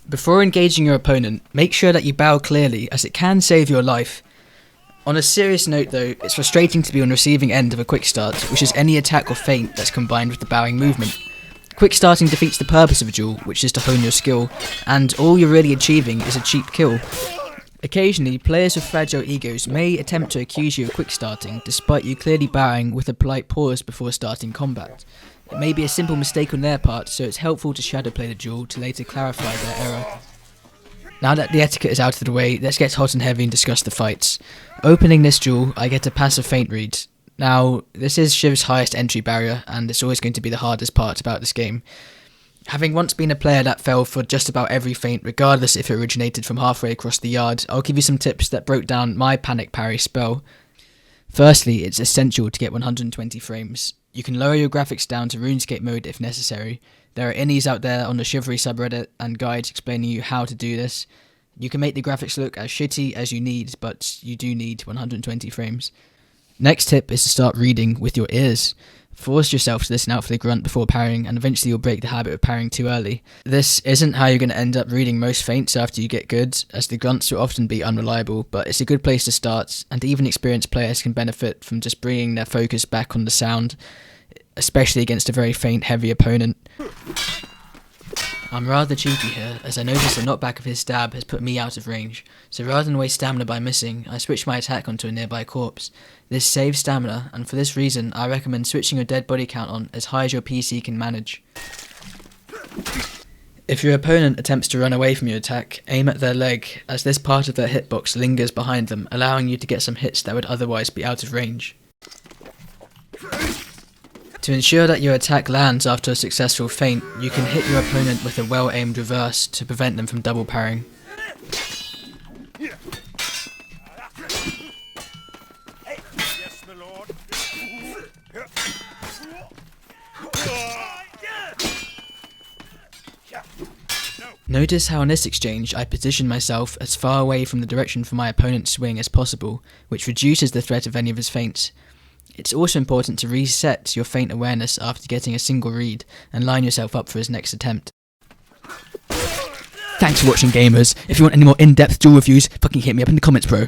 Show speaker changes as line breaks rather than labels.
Before engaging your opponent, make sure that you bow clearly, as it can save your life. On a serious note though, it's frustrating to be on the receiving end of a quick start, which is any attack or feint that's combined with the bowing movement. Quick starting defeats the purpose of a duel, which is to hone your skill, and all you're really achieving is a cheap kill. Occasionally, players with fragile egos may attempt to accuse you of quick starting, despite you clearly bowing with a polite pause before starting combat. It may be a simple mistake on their part, so it's helpful to shadow play the duel to later clarify their error. Now that the etiquette is out of the way, let's get hot and heavy and discuss the fights. Opening this duel, I get a passive feint read. Now, this is Shiv's highest entry barrier, and it's always going to be the hardest part about this game. Having once been a player that fell for just about every feint, regardless if it originated from halfway across the yard, I'll give you some tips that broke down my panic parry spell. Firstly, it's essential to get 120 frames. You can lower your graphics down to RuneScape mode if necessary. There are innies out there on the Chivalry subreddit and guides explaining you how to do this. You can make the graphics look as shitty as you need, but you do need 120 frames. Next tip is to start reading with your ears. Force yourself to listen out for the grunt before parrying, and eventually you'll break the habit of parrying too early. This isn't how you're going to end up reading most feints after you get good, as the grunts will often be unreliable, but it's a good place to start, and even experienced players can benefit from just bringing their focus back on the sound, especially against a very feint heavy opponent. I'm rather cheeky here, as I noticed the knockback of his stab has put me out of range, so rather than waste stamina by missing, I switch my attack onto a nearby corpse. This saves stamina, and for this reason I recommend switching your dead body count on as high as your PC can manage. If your opponent attempts to run away from your attack, aim at their leg, as this part of their hitbox lingers behind them, allowing you to get some hits that would otherwise be out of range. To ensure that your attack lands after a successful feint, you can hit your opponent with a well-aimed reverse to prevent them from double parrying. Notice how in this exchange I position myself as far away from the direction for my opponent's swing as possible, which reduces the threat of any of his feints. It's also important to reset your feint awareness after getting a single read, and line yourself up for his next attempt. Thanks for watching, gamers. If you want any more in-depth duel reviews, fucking hit me up in the comments, bro.